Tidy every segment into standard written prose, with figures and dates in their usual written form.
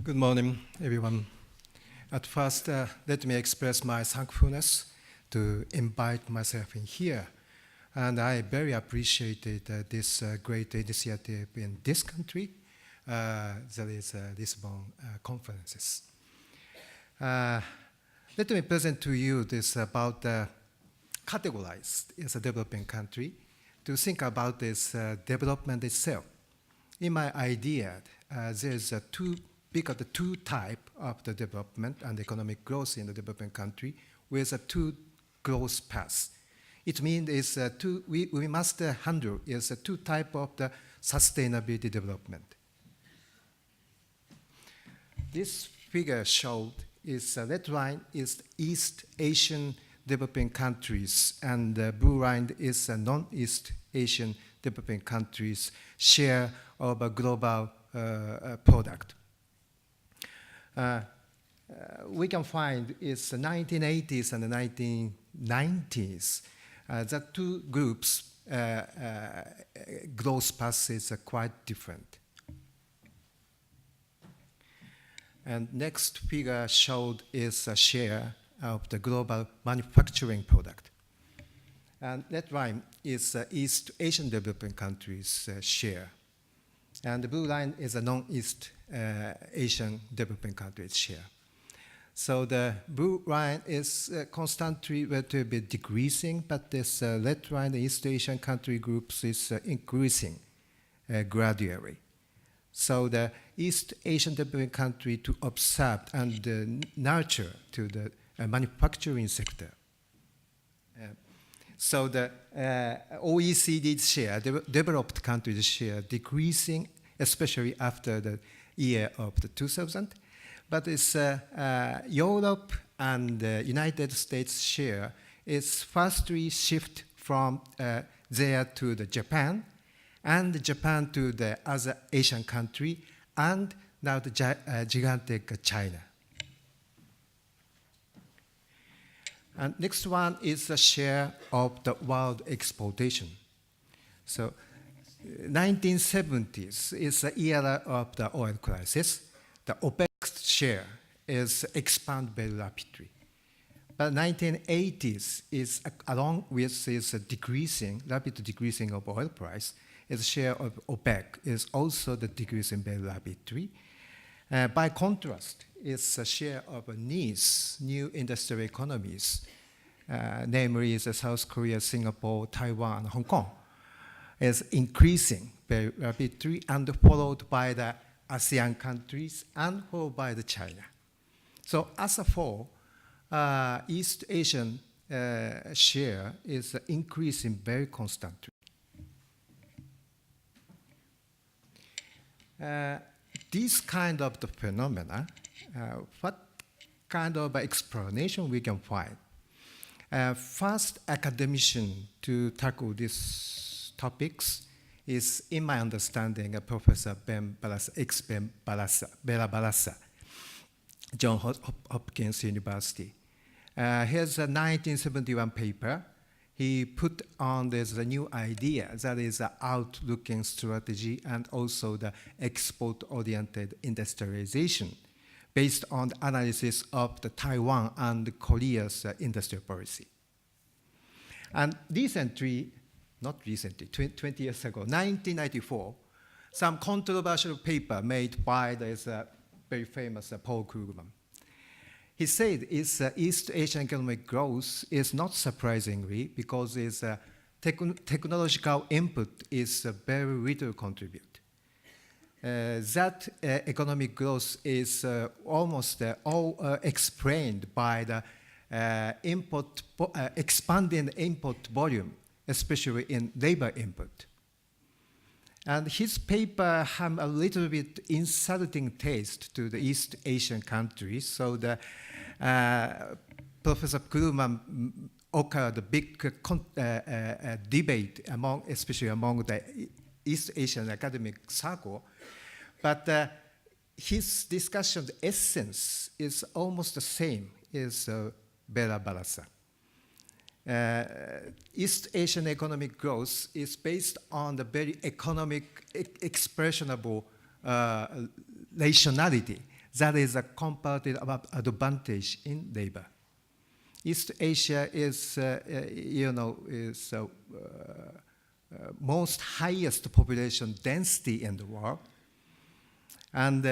Good morning, everyone. At first, let me express my thankfulness to invite myself in here. And I very appreciated this great initiative in this country, that is Lisbon conferences. Let me present to you this about categorized as a developing country to think about this development itself. In my idea, there's two types of the development and economic growth in the developing country with two growth paths. It means we must handle two types of the sustainability development. This figure showed is red line is East Asian developing countries, and the blue line is non-East Asian developing countries' share of a global product. We can find it's the 1980s and the 1990s. The two groups' growth paths are quite different. And next figure showed is a share of the global manufacturing product. And that line is East Asian developing countries' share. And the blue line is a non-East Asian developing countries' share. So the blue line is constantly relatively decreasing, but this red line, the East Asian country groups, is increasing gradually. So the East Asian developing country to observe and nurture to the manufacturing sector. So the OECD's share, developed countries' share, decreasing, especially after the year of the 2000. But it's Europe and the United States share is firstly shift from there to the Japan, and Japan to the other Asian country, and now the gigantic China. And next one is the share of the world exportation. So 1970s is the era of the oil crisis. The OPEC's share is expand very rapidly. But 1980s is along with this rapid decreasing of oil price, its share of OPEC is also the decreasing very rapidly. By contrast, its share of NEEs, new industrial economies, namely South Korea, Singapore, Taiwan, and Hong Kong, is increasing very rapidly, and followed by the ASEAN countries and followed by the China. So as a whole, East Asian share is increasing very constantly. This kind of the phenomena, what kind of explanation we can find? First academician to tackle these topics is, in my understanding, Professor Ben Barassa, Johns Hopkins University. Here's a 1971 paper. He put on this the new idea, that is the outlooking strategy and also the export-oriented industrialization based on the analysis of the Taiwan and Korea's industrial policy. And not recently, 20 years ago, 1994, some controversial paper made by this very famous Paul Krugman. He said East Asian economic growth is not surprisingly because its technological input is very little contribute. That economic growth is almost all explained by the expanding import volume, especially in labor input. And his paper had a little bit insulting taste to the East Asian countries. So the Professor Krugman occurred a big debate especially among the East Asian academic circle. But his discussion, the essence is almost the same as Bella Barassa. East Asian economic growth is based on the very economic expressionable rationality That is a comparative advantage in labor. East Asia is, most highest population density in the world, and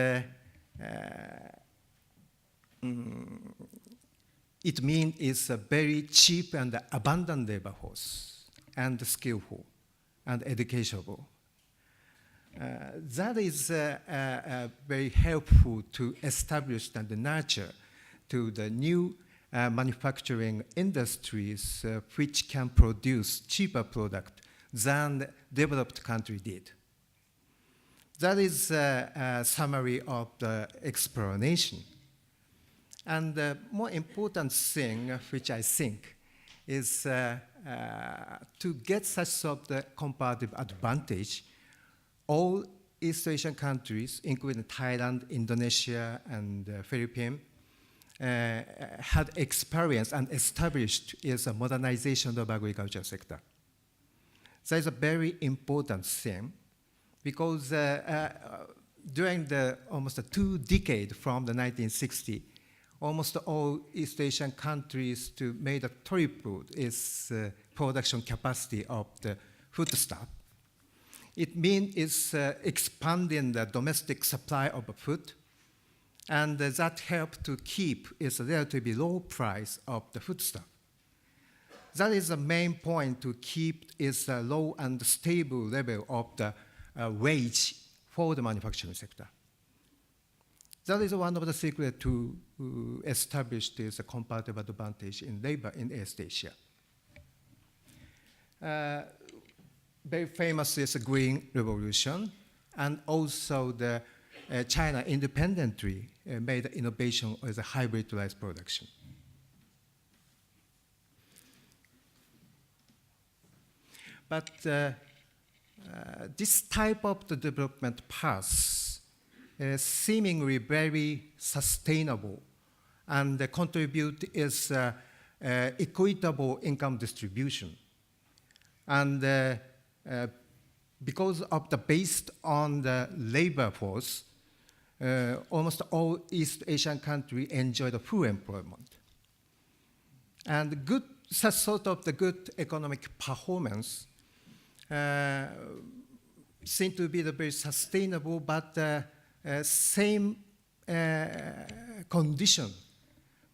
it means it's a very cheap and abundant labor force, and skillful, and educable. That is very helpful to establish and nurture to the new manufacturing industries which can produce cheaper product than developed country did. That is a summary of the explanation. And the more important thing, which I think, is to get such sort of the comparative advantage, all East Asian countries, including Thailand, Indonesia, and Philippines, had experienced and established is a modernization of the agriculture sector. That is a very important thing, because during the almost 2 decades from the 1960s, almost all East Asian countries to made a triple its production capacity of the foodstuff. It means it's expanding the domestic supply of food, and that helped to keep its relatively low price of the foodstuff. That is the main point, to keep its low and stable level of the wage for the manufacturing sector. That is one of the secrets to establish this comparative advantage in labor in East Asia. Very famous is the Green Revolution, and also the China independently made innovation as a hybrid rice production. But this type of the development path is seemingly very sustainable, and contribute is equitable income distribution. And because of the based on the labor force, almost all East Asian countries enjoy the full employment. And good, such sort of the good economic performance seem to be the very sustainable, but same condition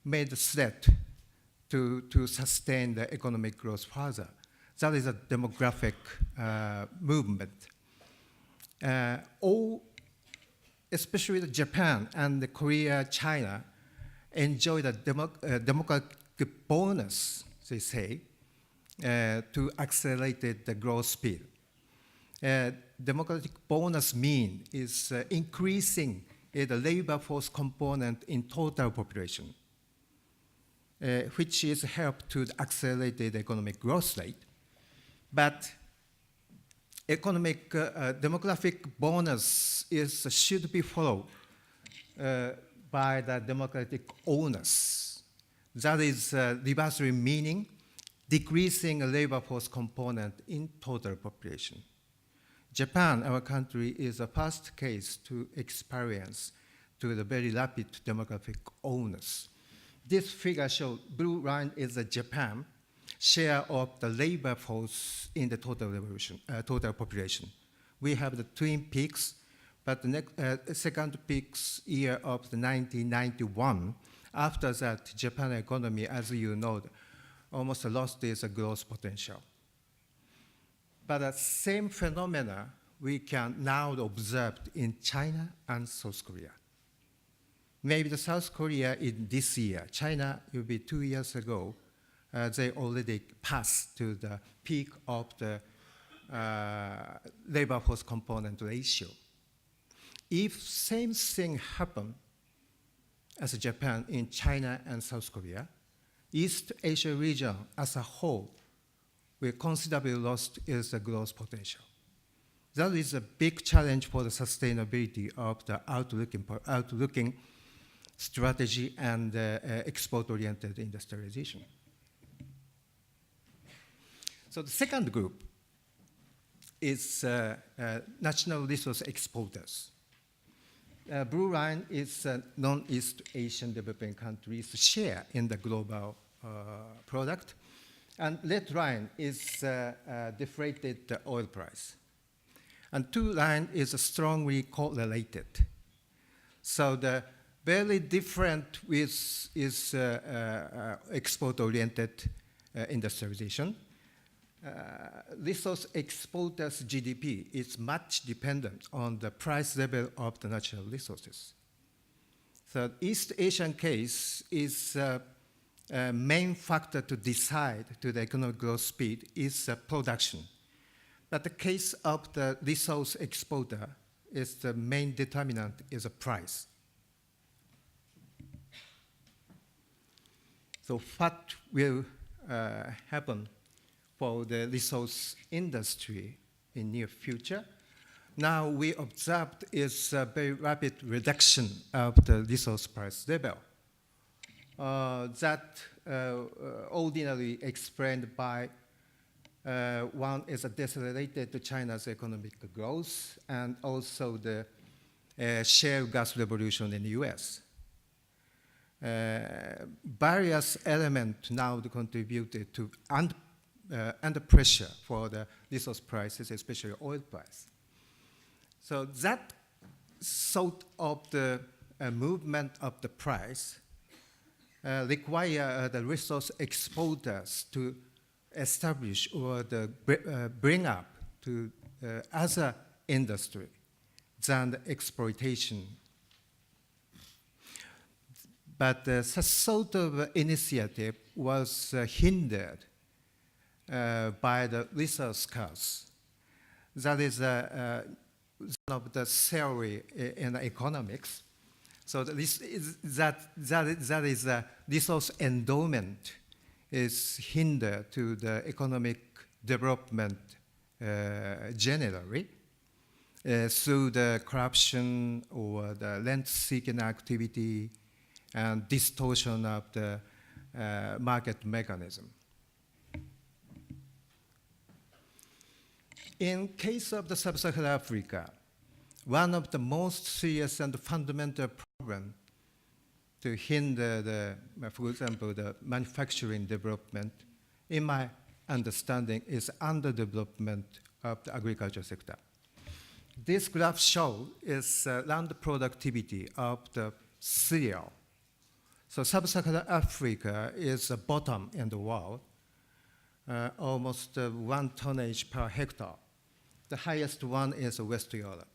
made threat to sustain the economic growth further. That is a demographic movement. All, especially Japan and Korea, China, enjoy the demographic bonus, they say, to accelerate the growth speed. Demographic bonus mean is increasing the labor force component in total population, which is help to accelerate the economic growth rate. But economic demographic bonus should be followed by the demographic onus. That is reversely meaning decreasing a labor force component in total population. Japan, our country, is the first case to experience to the very rapid demographic onus. This figure shows blue line is the Japan share of the labor force in the total population. We have the twin peaks, but the second peaks year of the 1991. After that, Japan economy, as you know, almost lost its growth potential. But the same phenomena we can now observe in China and South Korea. Maybe the South Korea in this year, China will be 2 years ago, they already passed to the peak of the labor force component ratio. If same thing happen as Japan in China and South Korea, East Asia region as a whole will considerably lost its growth potential. That is a big challenge for the sustainability of the outlooking strategy and export-oriented industrialization. So the second group is national resource exporters. Blue line is non-East Asian developing countries' share in the global product. And red line is deflated oil price. And two line is strongly correlated. So the very different with is export-oriented industrialization. Resource exporters' GDP is much dependent on the price level of the natural resources. So East Asian case is main factor to decide to the economic growth speed is production. But the case of the resource exporter is the main determinant is a price. So what will happen for the resource industry in near future? Now we observed is a very rapid reduction of the resource price level. That ordinarily explained by one is a decelerated China's economic growth and also the shale gas revolution in the US. Various elements now contributed to under pressure for the resource prices, especially oil price. So that sort of the movement of the price require the resource exporters to establish or bring up to other industry than the exploitation. But such sort of initiative was hindered by the resource costs. That is one of the theory in economics. So this is resource endowment is hindered to the economic development generally through the corruption or the rent-seeking activity and distortion of the market mechanism. In case of the Sub-Saharan Africa, one of the most serious and fundamental problems to hinder the, for example, the manufacturing development, in my understanding, is underdevelopment of the agriculture sector. This graph shows is land productivity of the cereal. So Sub-Saharan Africa is the bottom in the world, almost 1 tonnage per hectare. The highest one is West Europe.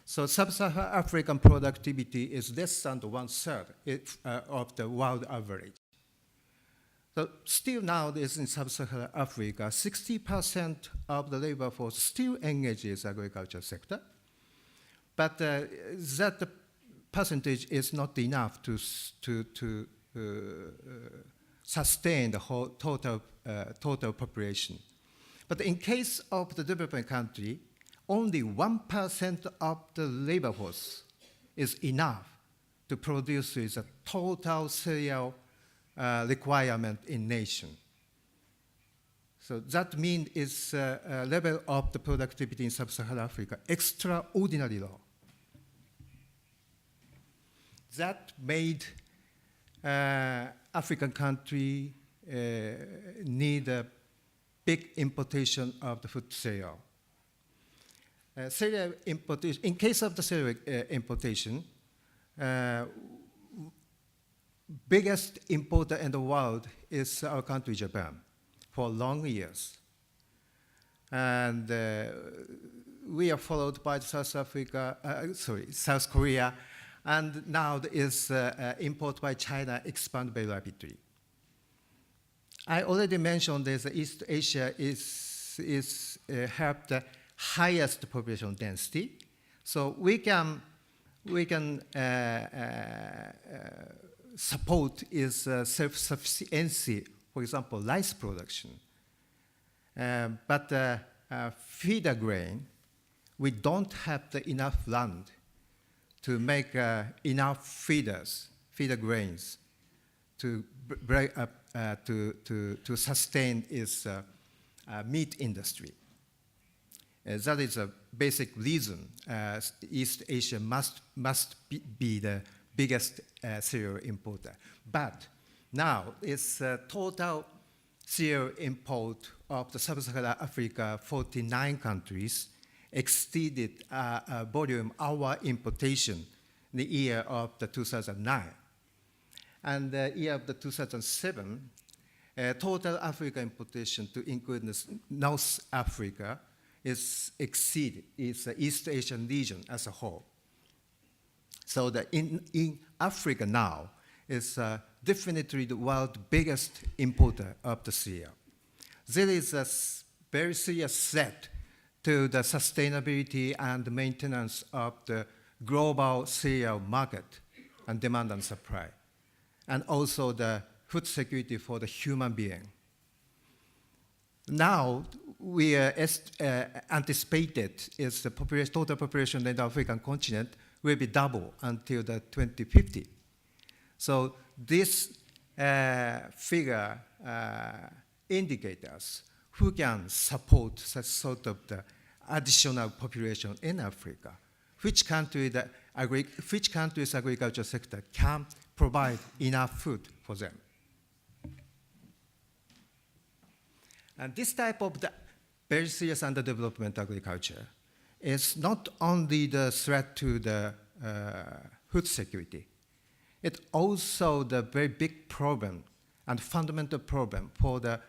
So Sub-Saharan African productivity is less than 1/3 of the world average. So still nowadays in Sub-Saharan Africa, 60% of the labor force still engages agriculture sector, but that percentage is not enough to sustain the whole total population. But in case of the developing country, only 1% of the labor force is enough to produce the total cereal requirement in nation. So that means is level of the productivity in Sub-Saharan Africa extraordinarily low. That made African country need a big importation of the food cereal. Cereal importation, in case of the cereal importation, biggest importer in the world is our country, Japan, for long years. And we are followed by South Korea, and now is import by China expand very rapidly. I already mentioned that East Asia have the highest population density, so we can support is self-sufficiency, for example, rice production. But feeder grain, we don't have enough land to make enough feeder grains to break up to sustain its meat industry. That is a basic reason East Asia must be the biggest cereal importer. But now it's total cereal import of the Sub-Saharan Africa, 49 countries, exceeded volume our importation in the year of the 2009. And the year of the 2007, total Africa importation to include North Africa is the East Asian region as a whole. So in Africa now is definitely the world's biggest importer of the cereal. There is a very serious threat to the sustainability and maintenance of the global cereal market and demand and supply, and also the food security for the human being. Now, we anticipated is the total population in the African continent will be double until the 2050. So this figure indicates us who can support such sort of the additional population in Africa, which country's agriculture sector can provide enough food for them. And this type of the very serious underdevelopment agriculture is not only the threat to the food security, it's also the very big problem and fundamental problem for the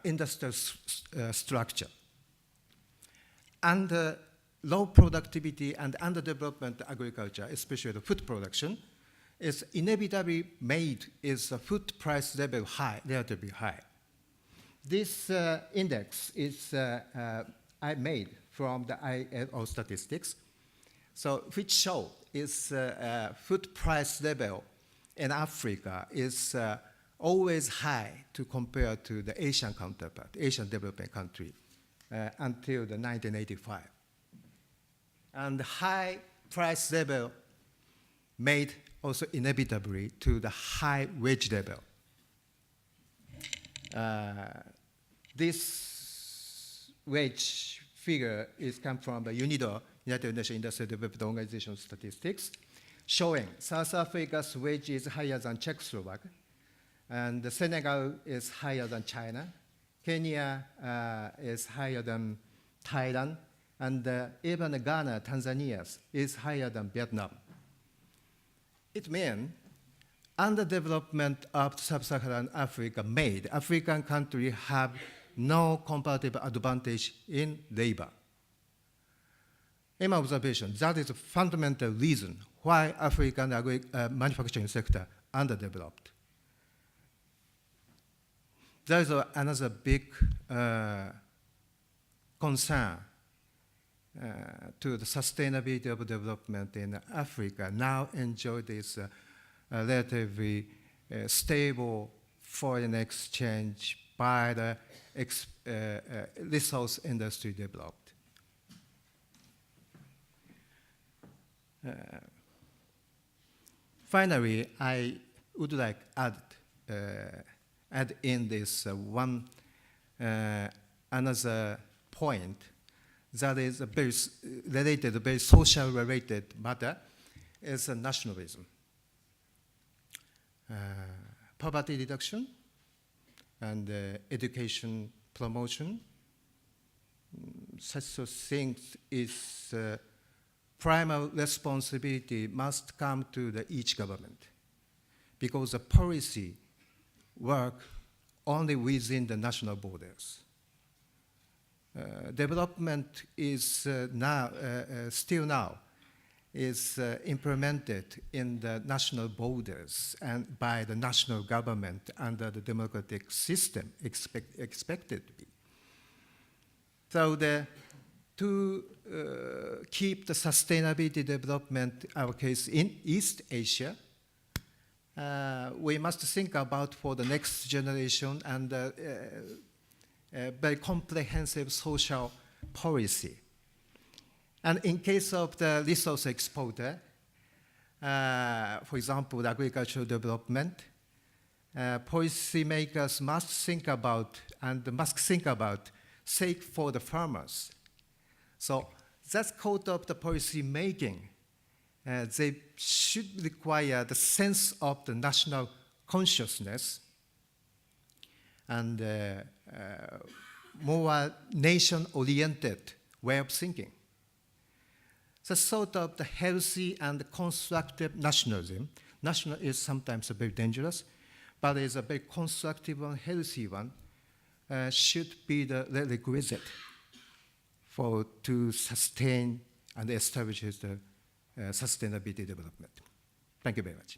industrial structure. And low productivity and underdevelopment agriculture, especially the food production, is inevitably made its food price level high, relatively high. This index is I made from the ILO statistics, so which show is food price level in Africa is always high to compare to the Asian counterpart, Asian developing country, until the 1985. And the high price level made also inevitably to the high wage level. This wage figure is come from the UNIDO, United Nations Industrial Development Organization statistics, showing South Africa's wage is higher than Czechoslovakia, and Senegal is higher than China, Kenya is higher than Thailand, and even Ghana, Tanzania is higher than Vietnam. It means underdevelopment of sub-Saharan Africa made African countries have no comparative advantage in labor. In my observation, that is a fundamental reason why African manufacturing sector underdeveloped. There is another big concern to the sustainability of development in Africa. Now enjoy this relatively stable foreign exchange by the resource industry developed. Finally, I would like add in this one another point that is a very related, very social related matter is nationalism. Poverty reduction and education promotion, such things is primary responsibility must come to each government, because the policy work only within the national borders. Development is still now is implemented in the national borders and by the national government under the democratic system expected to be. So to keep the sustainability development, our case in East Asia, we must think about for the next generation and very comprehensive social policy. And in case of the resource exporter, for example, the agricultural development, policymakers must think about sake for the farmers. So That's called of the policy making. They should require the sense of the national consciousness and more nation-oriented way of thinking. The sort of the healthy and constructive nationalism. National is sometimes very dangerous, but is a very constructive and healthy one, should be the requisite to sustain and establish the sustainability development. Thank you very much.